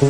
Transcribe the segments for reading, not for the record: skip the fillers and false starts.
Oh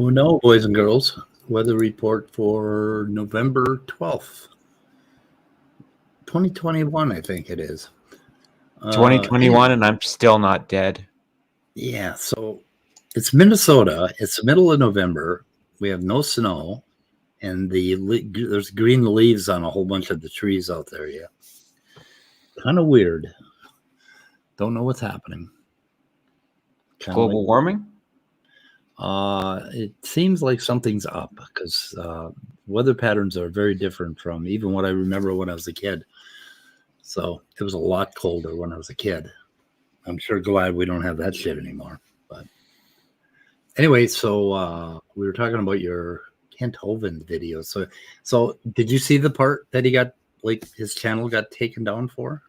no, boys and girls. Weather report for November 12th, 2021, I think it is. 2021, and I'm still not dead. Yeah, so it's Minnesota. It's the middle of November. We have no snow, and there's green leaves on a whole bunch of the trees out there. Yeah, kind of weird. Don't know what's happening. Global warming? It seems like something's up because weather patterns are very different from even what I remember when I was a kid. So it was a lot colder when I was a kid. I'm sure glad we don't have that shit anymore. But anyway, so we were talking about your Kent Hovind video. So did you see the part that he got, like, his channel got taken down for?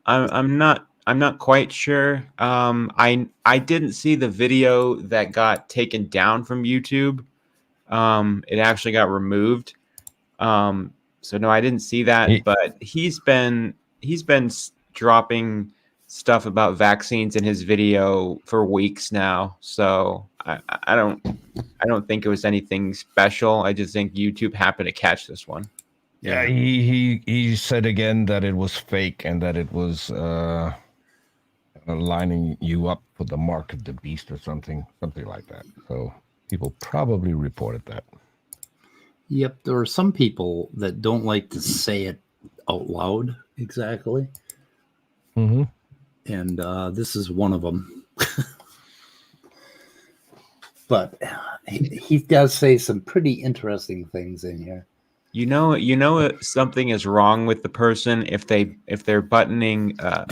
I'm not quite sure. I didn't see the video that got taken down from YouTube. It actually got removed. So no, I didn't see that. But he's been dropping stuff about vaccines in his video for weeks now. So I don't think it was anything special. I just think YouTube happened to catch this one. Yeah, he said again that it was fake and that it was lining you up for the mark of the beast or something like that. So people probably reported that. Yep, there are some people that don't like to say it out loud exactly. Mm-hmm. And this is one of them. But he does say some pretty interesting things in here. You know something is wrong with the person if they're buttoning a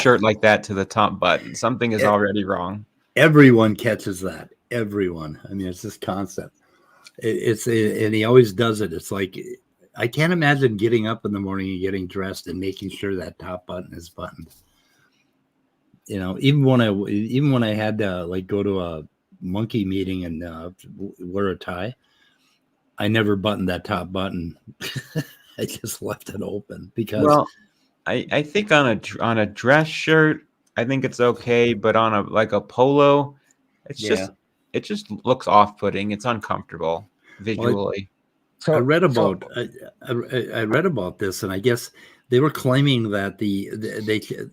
shirt like that to the top button. Something is already wrong. Everyone catches that. Everyone. I mean, it's just constant. And he always does it. It's like, I can't imagine getting up in the morning and getting dressed and making sure that top button is buttoned. You know, even when I had to, like, go to a monkey meeting and wear a tie, I never buttoned that top button. I just left it open because. Well, I think on a dress shirt, I think it's okay, but on a polo, it just looks off-putting. It's uncomfortable visually. I read about this, and I guess they were claiming that they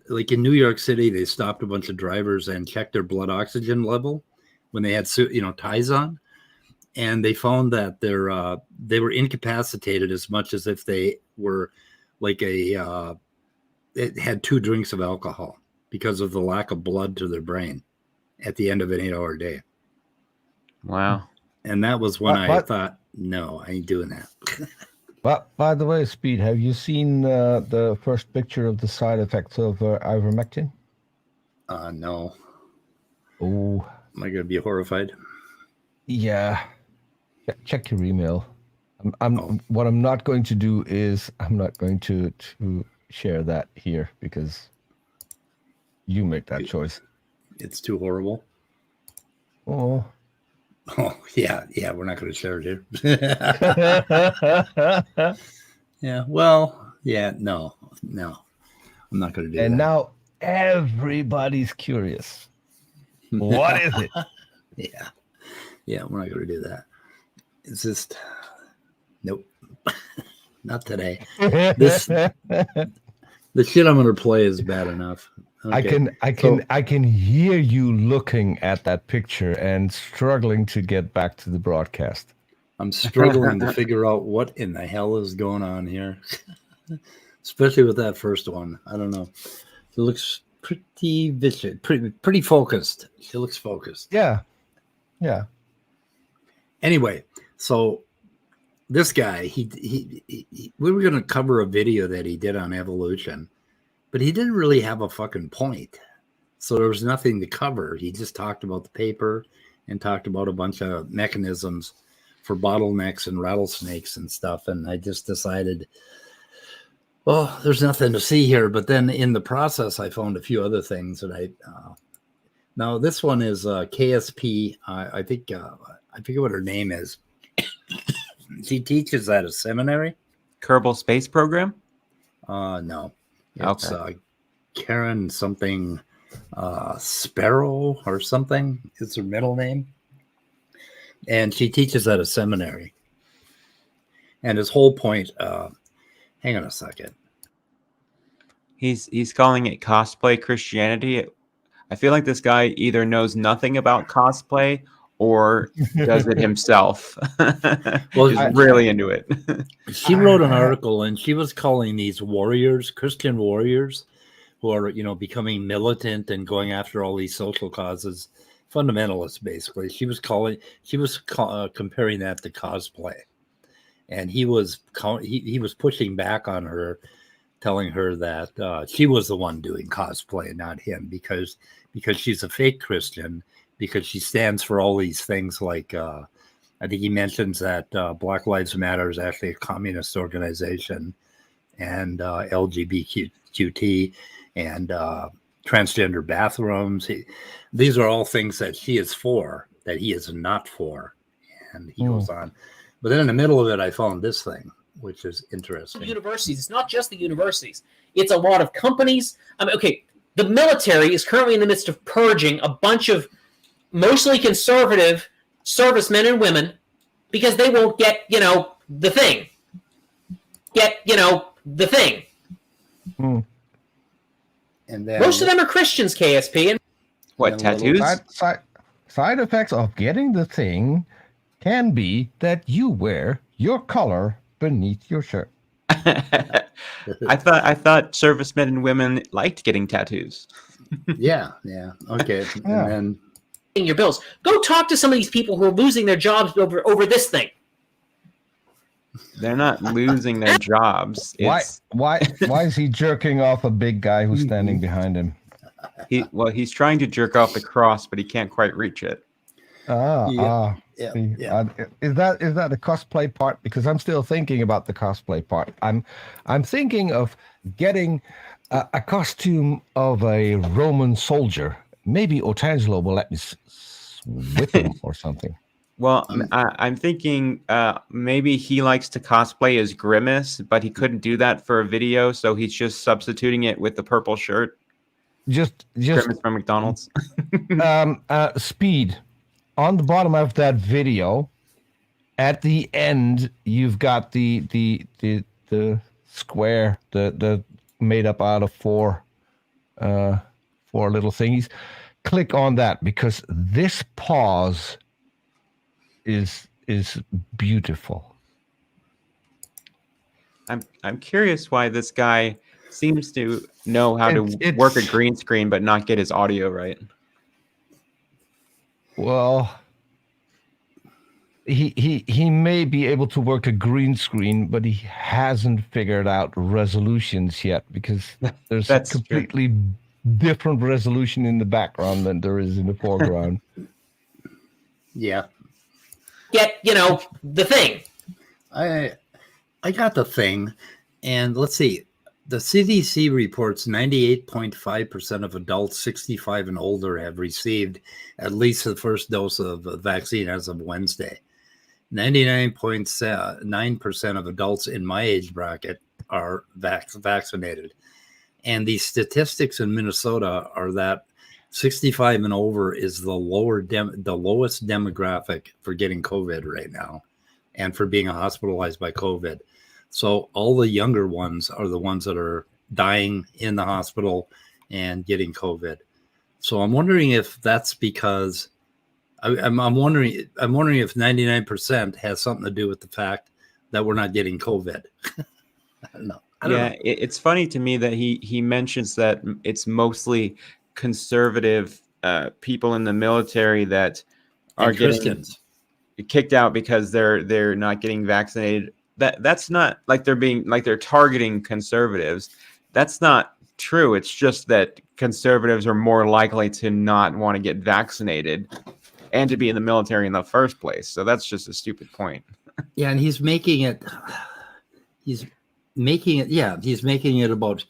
like in New York City, they stopped a bunch of drivers and checked their blood oxygen level when they had ties on. And they found that they were incapacitated as much as if they were like it had 2 drinks of alcohol because of the lack of blood to their brain at the end of an 8-hour day. Wow. And that was when I thought, no, I ain't doing that. But by the way, Speed, have you seen the first picture of the side effects of ivermectin? No. Oh. Am I going to be horrified? Yeah. Check your email. What I'm not going to do is I'm not going to share that here because you make that choice. It's too horrible. Oh yeah, we're not going to share it here. Yeah, well, yeah, no, I'm not going to do that. And now everybody's curious. What is it? Yeah, we're not going to do that. It's just, nope, not today. The shit I'm going to play is bad enough. Okay. I can hear you looking at that picture and struggling to get back to the broadcast. I'm struggling to figure out what in the hell is going on here, especially with that first one. I don't know. It looks pretty vicious, pretty focused. She looks focused. Yeah. Anyway, so this guy, we were going to cover a video that he did on evolution, but he didn't really have a fucking point. So there was nothing to cover. He just talked about the paper and talked about a bunch of mechanisms for bottlenecks and rattlesnakes and stuff. And I just decided, well, there's nothing to see here. But then in the process, I found a few other things that now this one is KSP. I forget what her name is. She teaches at a seminary. Kerbal Space Program? No. It's Karen something Sparrow or something is her middle name. And she teaches at a seminary. And his whole point, hang on a second. He's calling it cosplay Christianity. I feel like this guy either knows nothing about cosplay or does it himself. Well, he's really into it. She wrote an article and she was calling these warriors, Christian warriors, who are, becoming militant and going after all these social causes, fundamentalists, basically. She was comparing that to cosplay. And he was pushing back on her, telling her that she was the one doing cosplay, not him, because she's a fake Christian, because she stands for all these things like, I think he mentions that Black Lives Matter is actually a communist organization, and LGBTQT and transgender bathrooms. These are all things that she is for, that he is not for. And he goes on. But then in the middle of it, I found this thing, which is interesting. Universities. It's not just the universities. It's a lot of companies. The military is currently in the midst of purging a bunch of mostly conservative servicemen and women because they won't get, the thing. The thing. And then most of them are Christians, KSP. And what, tattoos? Side effects of getting the thing can be that you wear your color beneath your shirt. I thought servicemen and women liked getting tattoos. Yeah. Okay. Yeah. And then your bills. Go talk to some of these people who are losing their jobs over this thing. They're not losing their jobs. Why is he jerking off a big guy who's standing behind him? He's trying to jerk off the cross, but he can't quite reach it. Yeah. Is that the cosplay part? Because I'm still thinking about the cosplay part. I'm thinking of getting a costume of a Roman soldier. Maybe Otangelo will let me whip him or something. Well, I'm thinking maybe he likes to cosplay as Grimace, but he couldn't do that for a video, so he's just substituting it with the purple shirt. Just Grimace from McDonald's. Speed. On the bottom of that video, at the end, you've got the square, the made up out of four little thingies. Click on that because this pause is beautiful. I'm curious why this guy seems to know how to work a green screen but not get his audio right. Well, he may be able to work a green screen, but he hasn't figured out resolutions yet because there's a completely different resolution in the background than there is in the foreground. Yeah. Get, the thing. I got the thing, and let's see. The CDC reports 98.5% of adults 65 and older have received at least the first dose of the vaccine as of Wednesday. 99.9% of adults in my age bracket are vaccinated. And the statistics in Minnesota are that 65 and over is the lowest demographic for getting COVID right now and for being hospitalized by COVID. So all the younger ones are the ones that are dying in the hospital and getting COVID. So I'm wondering if that's because I'm wondering if 99% has something to do with the fact that we're not getting COVID. I don't know. It's funny to me that he mentions that it's mostly conservative people in the military that are getting Christians. kicked out because they're not getting vaccinated. That's not like they're targeting conservatives. That's not true. It's just that conservatives are more likely to not want to get vaccinated and to be in the military in the first place. So that's just a stupid point. Yeah, and he's making it about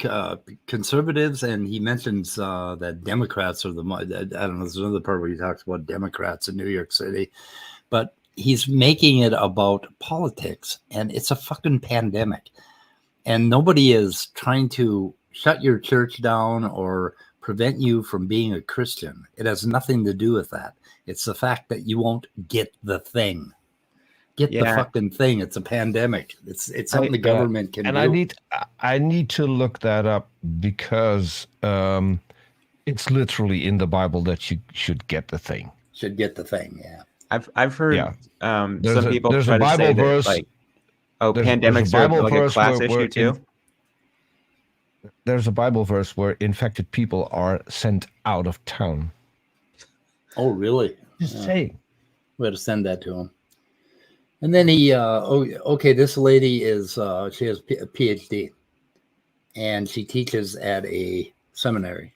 conservatives, and he mentions that Democrats are I don't know, there's another part where he talks about Democrats in New York City, but he's making it about politics, and it's a fucking pandemic, and nobody is trying to shut your church down or prevent you from being a Christian. It has nothing to do with that. It's the fact that you won't get the thing. Get the fucking thing. It's a pandemic. It's something the government can and do. I need to look that up because it's literally in the Bible that you should get the thing. Should get the thing, yeah. I've heard some people there's try a to Bible say verse, that pandemics are like a class issue too. There's a Bible verse where infected people are sent out of town. Oh, really? Just saying. We had to send that to him. And then he, this lady is, she has a PhD, and she teaches at a seminary,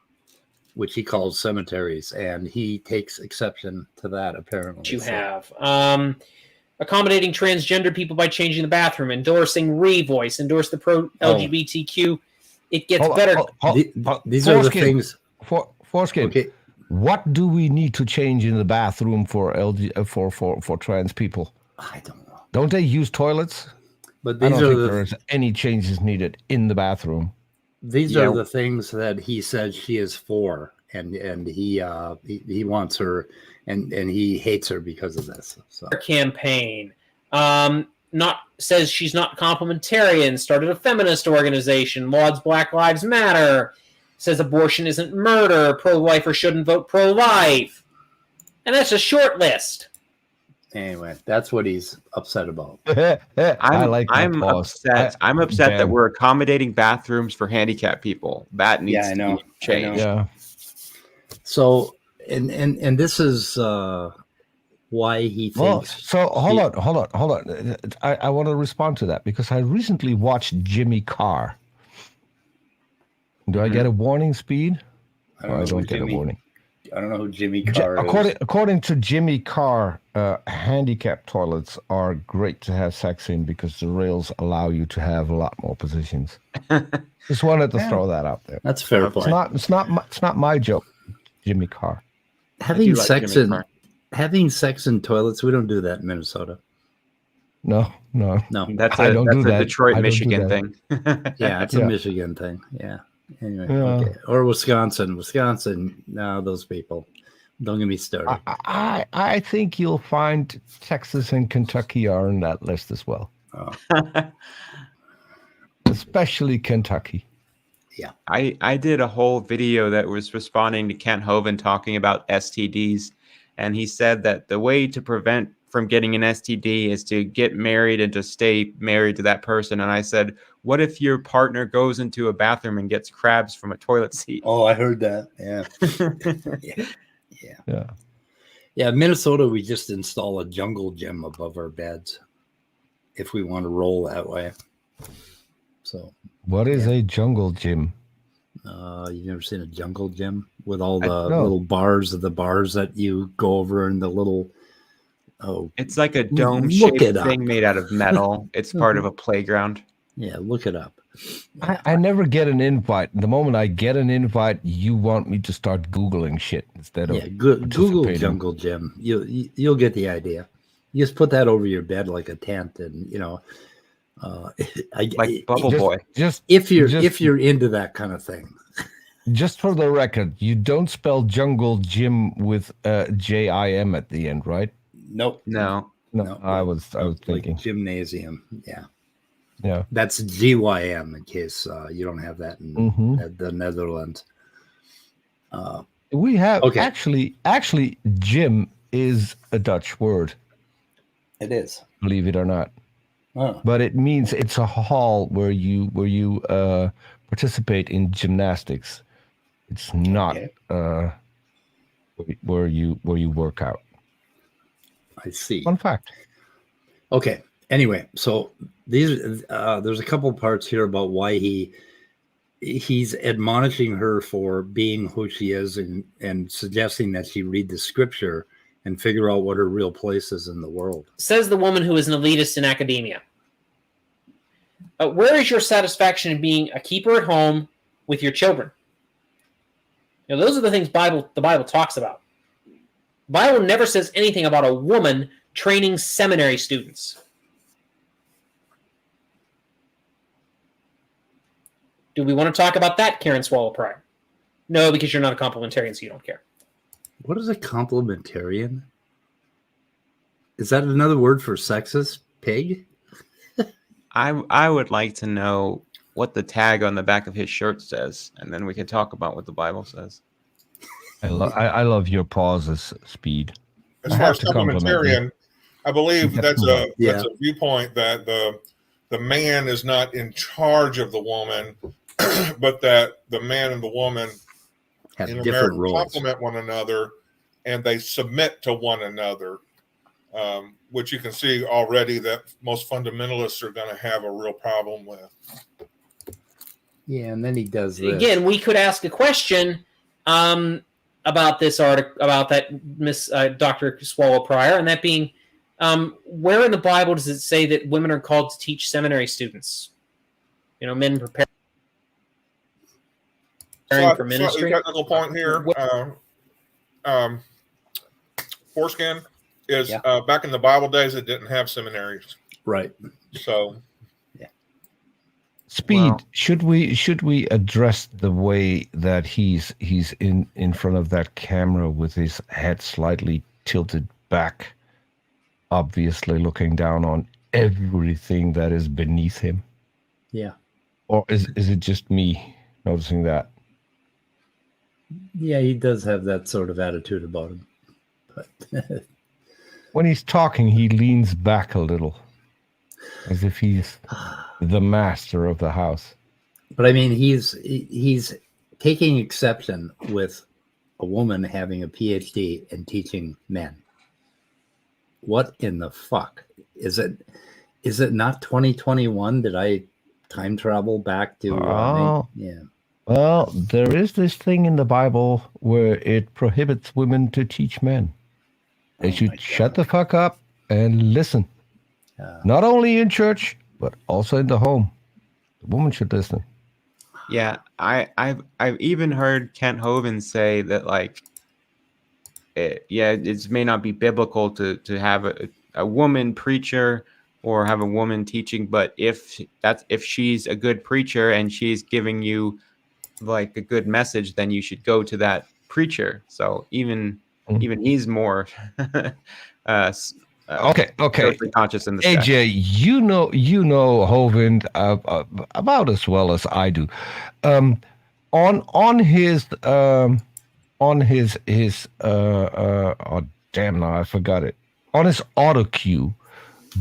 which he calls cemeteries, and he takes exception to that, apparently. You have accommodating transgender people by changing the bathroom, endorsing Revoice, endorse the pro-LGBTQ. It gets better. These are the things. Foreskin. Okay. What do we need to change in the bathroom for for trans people? I don't know. Don't they use toilets? But I don't think there's any changes needed in the bathroom. These are the things that he says she is for, and he wants her, and he hates her because of this. So campaign says she's not complementarian. Started a feminist organization. Lauds Black Lives Matter. Says abortion isn't murder. Pro-lifer shouldn't vote pro-life, and that's a short list. Anyway, that's what he's upset about. I'm upset that we're accommodating bathrooms for handicapped people. That needs to be changed. Yeah. So, and this is why he thinks. Well, so hold on. I want to respond to that because I recently watched Jimmy Carr. Do I get a warning speed? I don't get a warning. I don't know who Jimmy Carr is. According to Jimmy Carr, handicapped toilets are great to have sex in because the rails allow you to have a lot more positions. Just wanted to throw that out there. That's a fair point. It's not my joke, Jimmy Carr. Having sex in toilets, we don't do that in Minnesota. No. That's a Detroit, Michigan thing. Yeah, it's a Michigan thing. Yeah. Anyway, okay. Or Wisconsin. No, those people. Don't get me started. I think you'll find Texas and Kentucky are on that list as well. Oh. Especially Kentucky. Yeah. I did a whole video that was responding to Kent Hovind talking about STDs, and he said that the way to prevent from getting an STD is to get married and to stay married to that person. And I said, what if your partner goes into a bathroom and gets crabs from a toilet seat? Oh, I heard that. Yeah. Yeah. Minnesota, we just install a jungle gym above our beds if we want to roll that way. So, what is a jungle gym? You've never seen a jungle gym with all the little bars that you go over and the little. Oh, it's like a dome-shaped thing made out of metal. It's part of a playground. Yeah, look it up. I never get an invite. The moment I get an invite, you want me to start Googling shit instead of Google jungle gym. You'll get the idea. You just put that over your bed like a tent, and like Bubble Boy. Just if you're into that kind of thing. Just for the record, you don't spell jungle gym with JIM at the end, right? Nope. No. I was thinking like gymnasium. Yeah. That's GYM in case you don't have that in the Netherlands. We have actually gym is a Dutch word. It is, believe it or not. Oh. But it means it's a hall where you participate in gymnastics. It's not where you work out. I see. Fun fact. Okay. Anyway, so these there's a couple parts here about why he's admonishing her for being who she is and suggesting that she read the scripture and figure out what her real place is in the world. Says the woman who is an elitist in academia. Where is your satisfaction in being a keeper at home with your children? You know, those are the things the Bible talks about. The Bible never says anything about a woman training seminary students. Do we want to talk about that, Karen Swallow Pryor? No, because you're not a complementarian, so you don't care. What is a complementarian? Is that another word for sexist pig? I would like to know what the tag on the back of his shirt says, and then we can talk about what the Bible says. I love your pauses, Speed. As I far have as to compliment you. complementarian, I believe That's that's a viewpoint that the man is not in charge of the woman, but that the man and the woman Have in a different marriage roles. complement one another, and they submit to one another, which you can see already that most fundamentalists are going to have a real problem with. Yeah, and then he does this. Again, we could ask a question about this article, about that Miss Dr. Swallow Pryor, and that being, where in the Bible does it say that women are called to teach seminary students? You know, men preparing for ministry. Slightly technical point here. Foreskin is back in the Bible days. It didn't have seminaries, Right. so. Speed. Well- Should we address the way that he's in front of that camera with his head slightly tilted back, obviously looking down on everything that is beneath him? Yeah. Or is it just me noticing that? Yeah, he does have that sort of attitude about him. But When he's talking, he leans back a little, as if he's the master of the house. But I mean, he's taking exception with a woman having a PhD and teaching men. What in the fuck is it? Is it not 2021? Did I time travel back to? Yeah. Well, there is this thing in the Bible where it prohibits women to teach men. They should shut the fuck up and listen. Not only in church, but also in the home. The woman should listen. Yeah, I've even heard Kent Hovind say that, like, it may not be biblical to have a woman preacher or have a woman teaching, but if she's a good preacher and she's giving you like a good message, then you should go to that preacher. So even he's more Okay. socially conscious in the AJ, you know Hovind about as well as I do. On his oh damn, now I forgot it. On his auto cue,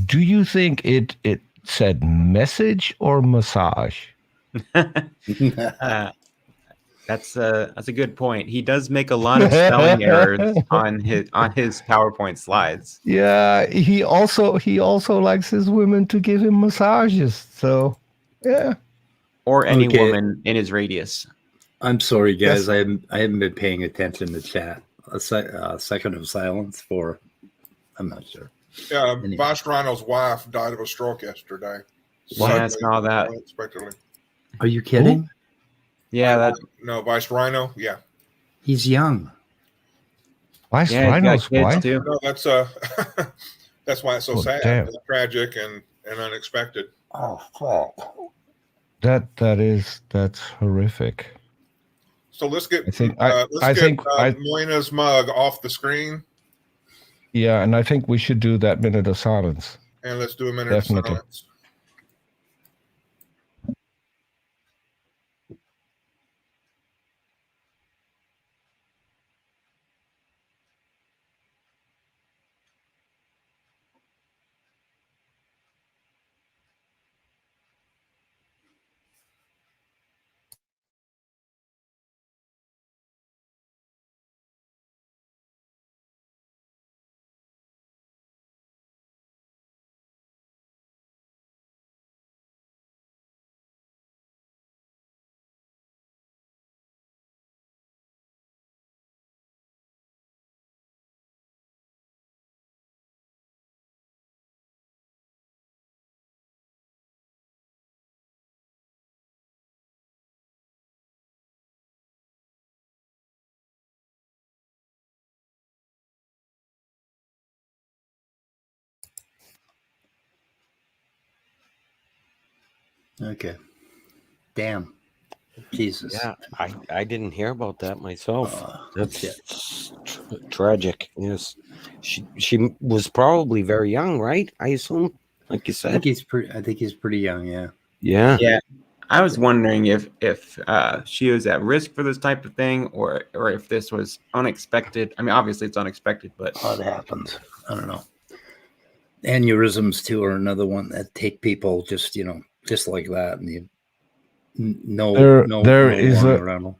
do you think it said message or massage? That's a good point. He does make a lot of spelling errors on his PowerPoint slides. Yeah, he also likes his women to give him massages. So, yeah. Or any Okay. woman in his radius. I'm sorry, guys. Yes. I haven't been paying attention to chat. A second of silence for. I'm not sure. Yeah, Anyway. Viced Rhino's wife died of a stroke yesterday. Yeah, I saw that. Unexpectedly. Are you kidding? Yeah, No, Viced Rhino. Yeah. He's young. Vice yeah, he's got Rhino's kids wife? too. No, that's that's why it's so Oh, sad. damn. It's tragic and unexpected. Oh fuck! That's horrific. So let's get I think MoyNa's mug off the screen, Yeah, and I think we should do that minute of silence. and let's do a minute Definitely. of silence. Okay. Damn. Jesus. Yeah, I didn't hear about that myself. That's That's tragic. Yes, she was probably very young, right? I assume, like you I think said. he's pretty young. Yeah. Yeah. Yeah, I was wondering if she was at risk for this type of thing, or if this was unexpected. I mean, obviously it's unexpected, but It happens. I don't know. Aneurysms too are another one that take people just like that, and you There is warning a around them.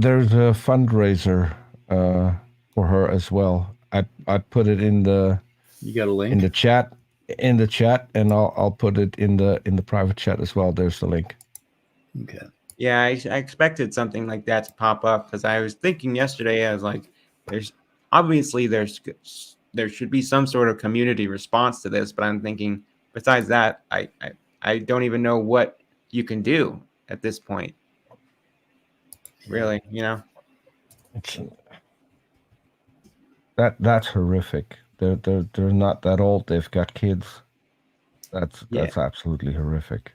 there's a fundraiser for her as well. I put it in the You got a link in the chat, and I'll put it in the private chat as well. There's the link. Okay. yeah, I expected something like that to pop up, because I was thinking yesterday, I was like, there should be some sort of community response to this, but I'm thinking, besides that, I don't even know what you can do at this point. Really, It's that's horrific. They're not that old. They've got kids. That's absolutely horrific.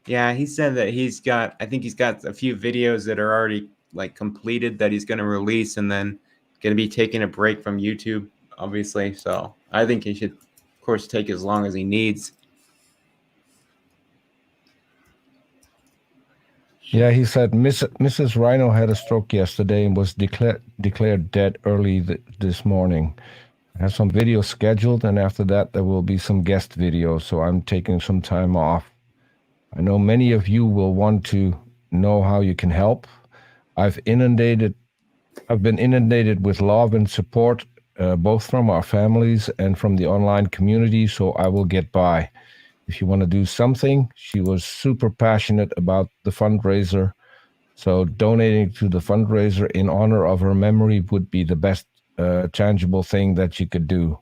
Yeah, he said that I think he's got a few videos that are already like completed that he's going to release, and then going to be taking a break from YouTube, obviously. So I think he should, of course, take as long as he needs. Yeah, he said Mrs. Rhino had a stroke yesterday and was declared dead early this morning. I have some videos scheduled, and after that there will be some guest videos, so I'm taking some time off. I know many of you will want to know how you can help. I've been inundated with love and support, both from our families and from the online community, so I will get by. If you want to do something, she was super passionate about the fundraiser, so donating to the fundraiser in honor of her memory would be the best tangible thing that you could do.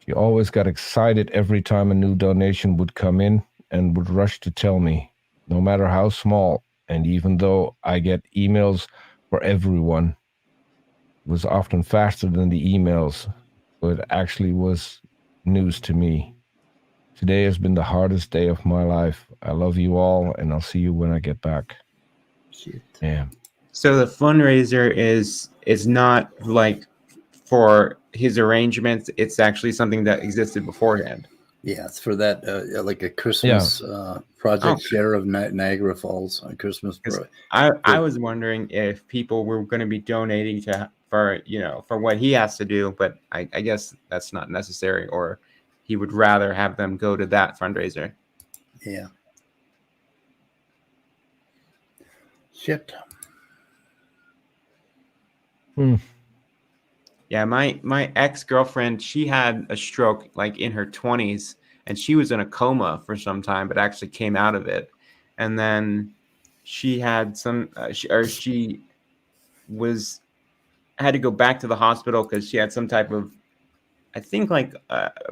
She always got excited every time a new donation would come in and would rush to tell me, no matter how small. And even though I get emails for everyone, it was often faster than the emails, so it actually was news to me. Today has been the hardest day of my life. I love you all, and I'll see you when I get back. Shit. Yeah. So the fundraiser is not like for his arrangements. It's actually something that existed beforehand. Yeah, it's for that like a Christmas project share of Niagara Falls on Christmas. I was wondering if people were going to be donating for what he has to do, but I guess that's not necessary, or he would rather have them go to that fundraiser. Yeah. Shit. Yeah, my ex-girlfriend, she had a stroke like in her 20s, and she was in a coma for some time, but actually came out of it. And then she had she had to go back to the hospital because she had some type of, I think, like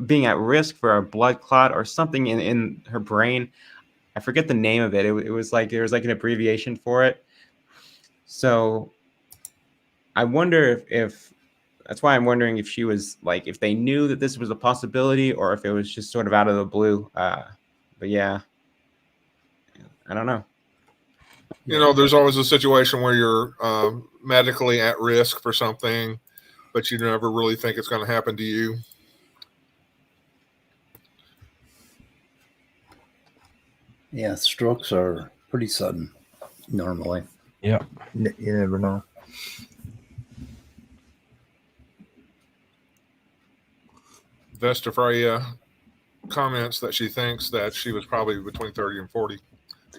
being at risk for a blood clot or something in her brain. I forget the name of it. It was like, there was like an abbreviation for it. So I wonder if that's why I'm wondering if she was like, if they knew that this was a possibility, or if it was just sort of out of the blue. But yeah, I don't know. There's always a situation where you're medically at risk for something, but you never really think it's going to happen to you. Yeah, strokes are pretty sudden normally. Yeah. You never know. Vesta Freya comments that she thinks that she was probably between 30 and 40,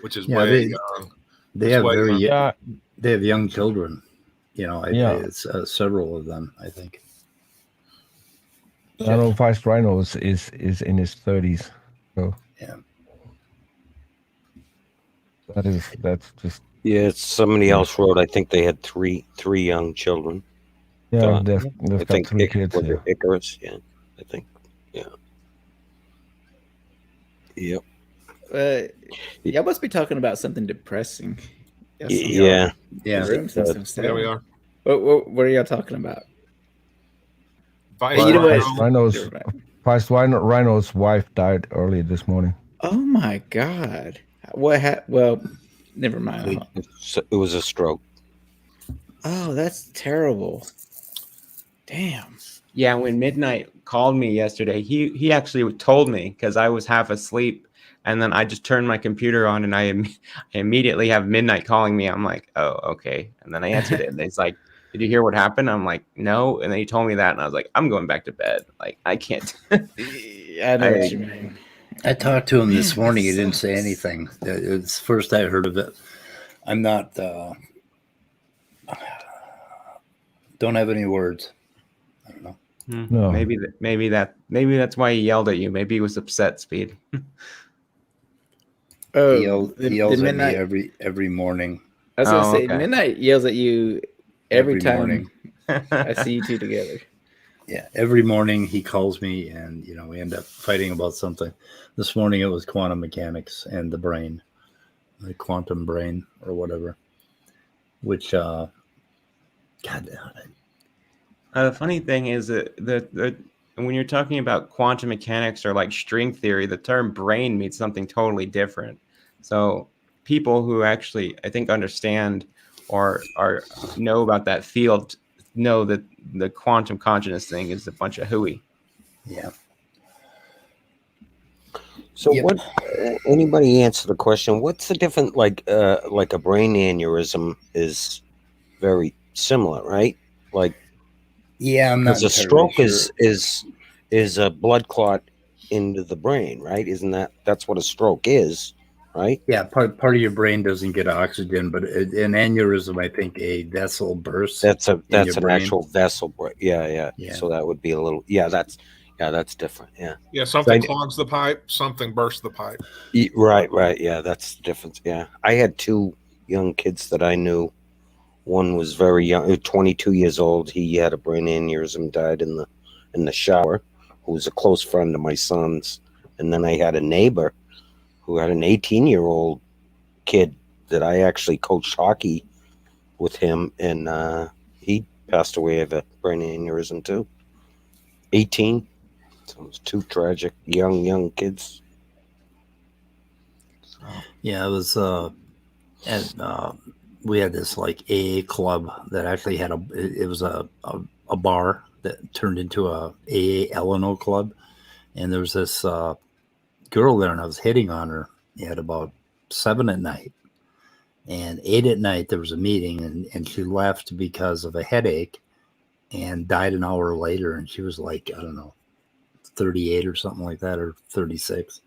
which is way young. They have they have young children. It's several of them, I think. I know Viced Rhino is in his 30s. So yeah. That's just Somebody else wrote, I think they had three young children. Yeah, they've got 3 kids. Was it Icarus? Yeah, I think. Yeah. Yep. Y'all must be talking about something depressing. Yeah. Yeah. We are. What are y'all talking about? Viced Rhino's wife died early this morning. Oh my God! Well, never mind. It was a stroke. Oh, that's terrible. Damn. Yeah, when Midnight called me yesterday, he actually told me because I was half asleep, and then I just turned my computer on, and I immediately have Midnight calling me. I'm like, oh, okay, and then I answered it, and he's like, did you hear what happened? I'm like, no, and then he told me that, and I was like, I'm going back to bed. Like, I can't. I know what you mean. I talked to him this Man, morning. that He didn't say sucks. anything. It's the first I heard of it. I'm not. Don't have any words. I don't know. No. Maybe that's why he yelled at you. Maybe he was upset, Speed. Oh, He yells the at me Midnight. every morning. I was gonna Oh, say okay. Midnight yells at you every time morning. I see you two together. Yeah, every morning he calls me, and we end up fighting about something. This morning it was quantum mechanics and the brain, the quantum brain or whatever. Which, God, The funny thing is that when you're talking about quantum mechanics or like string theory, the term brain means something totally different. So people who actually, I think, understand or know about that field know that the quantum consciousness thing is a bunch of hooey. yeah. So Yep. what? Anybody answer the question? What's the difference? Like a brain aneurysm is very similar, right? Like, Yeah, I'm not because a entirely stroke sure. is a blood clot into the brain, right? Isn't that's what a stroke is, right? Yeah, part of your brain doesn't get oxygen, but an aneurysm, I think, a vessel bursts. That's your an brain. actual vessel. Yeah. So that would be a little. That's different. Yeah. Yeah, something clogs the pipe, something bursts the pipe. Right. Yeah, that's the difference. Yeah, I had two young kids that I knew. One was very young, 22 years old. He had a brain aneurysm, died in the shower. Who was a close friend of my son's. And then I had a neighbor who had an 18-year-old kid that I actually coached hockey with him, and he passed away of a brain aneurysm too. 18. So it was two tragic young kids. Yeah, it was. We had this like AA club that actually had it was a bar that turned into a AA L&O club, and there was this girl there, and I was hitting on her at about 7 at night, and 8 at night there was a meeting, and she left because of a headache, and died an hour later, and she was like, I don't know, 38 or something like that, or 36.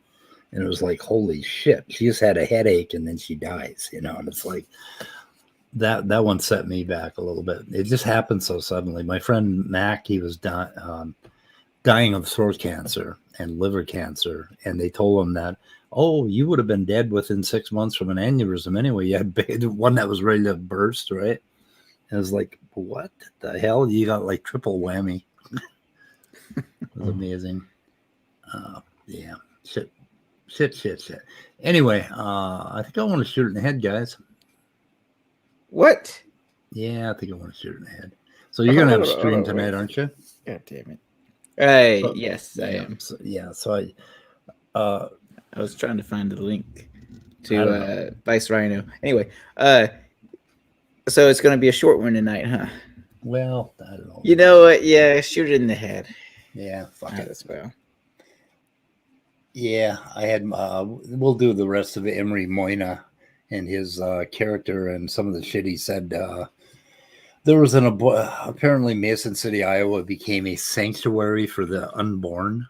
And it was like, holy shit, she just had a headache and then she dies, and it's like that one set me back a little bit. It just happened so suddenly. My friend Mac, he was dying of throat cancer and liver cancer, and they told him that, oh, you would have been dead within 6 months from an aneurysm anyway. You had one that was ready to burst, right? And I was like, what the hell? You got like triple whammy. It was amazing. Yeah, shit. Anyway, I think I want to shoot it in the head, guys. What? Yeah, I think I want to shoot it in the head. So you're gonna have a stream tonight, aren't you? God damn it! Hey, yes, I am. So I was trying to find the link to Viced Rhino. Anyway, so it's gonna be a short one tonight, huh? Well, I don't know. You know what? Yeah, shoot it in the head. Yeah, fuck it as well. Yeah, I had. We'll do the rest of Emory MoyNa and his character and some of the shit he said. There was apparently Mason City, Iowa, became a sanctuary for the unborn,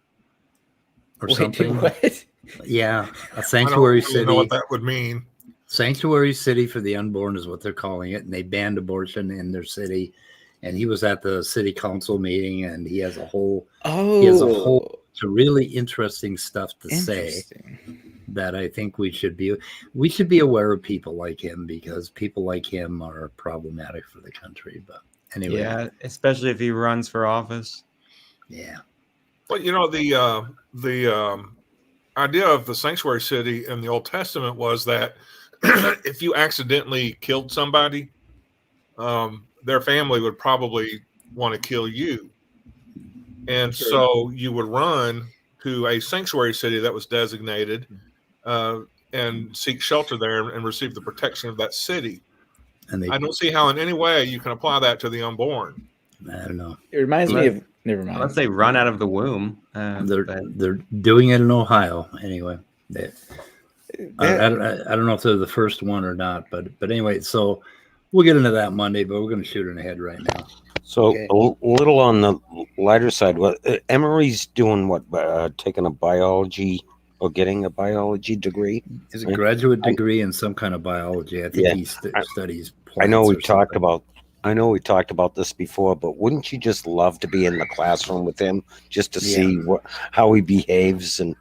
or something. What? Yeah, a sanctuary city. I don't know what that would mean. Sanctuary city for the unborn is what they're calling it, and they banned abortion in their city. And he was at the city council meeting, and he has a whole. Oh. He has a whole. It's really interesting stuff to say that I think we should be aware of people like him, because people like him are problematic for the country. But anyway, yeah, especially if he runs for office. Yeah. Well, the idea of the sanctuary city in the Old Testament was that if you accidentally killed somebody, their family would probably want to kill you. And so you would run to a sanctuary city that was designated, and seek shelter there and receive the protection of that city. And they, I don't see how in any way you can apply that to the unborn. I don't know. It reminds me of. Never mind. Unless they run out of the womb. They're doing it in Ohio anyway. I don't know if they're the first one or not, but anyway, so we'll get into that Monday, but we're going to shoot in ahead right now. So Okay. a little on the lighter side. What Emory's doing? What taking a biology or getting a biology degree? It's a graduate degree in some kind of biology. I think Yeah, he studies. I know plants we or talked something. about. I know we talked about this before, but wouldn't you just love to be in the classroom with him just to see how he behaves? And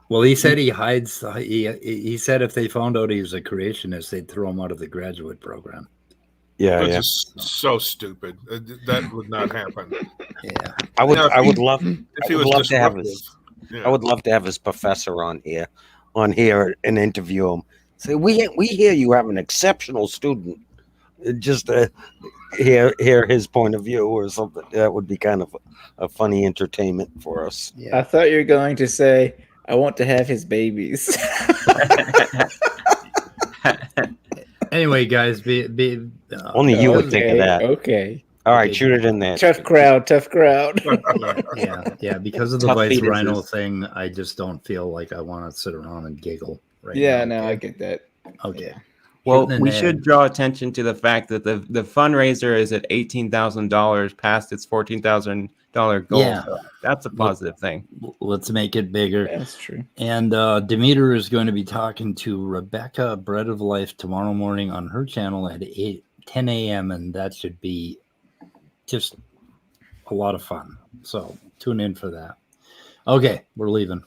Well, he said he hides. He said if they found out he was a creationist, they'd throw him out of the graduate program. yeah, Which yeah. is so stupid. That would not happen. Yeah, I would. Now, if I would he- love. If I he would was love to have disruptive. his. Yeah. I would love to have his professor on here, and interview him. Say, we hear you have an exceptional student. Just to hear his point of view or something. That would be kind of a funny entertainment for us. yeah. I thought you were going to say, "I want to have his babies." Anyway, guys, Only you would think of that. Okay. All right, Okay. shoot it in there. Tough crowd. Tough crowd. yeah. Because of the Tough Viced fetuses. Rhino thing, I just don't feel like I want to sit around and giggle right Yeah, now. no, I get that. Okay. Yeah. Well, Shooting in we the should head. draw attention to the fact that the fundraiser is at $18,000 past its $14,000 goal. Yeah. So that's a positive thing. Let's make it bigger. That's true. And Demeter is going to be talking to Rebecca Bread of Life tomorrow morning on her channel at 10 a.m. And that should be just a lot of fun. So tune in for that. Okay, we're leaving.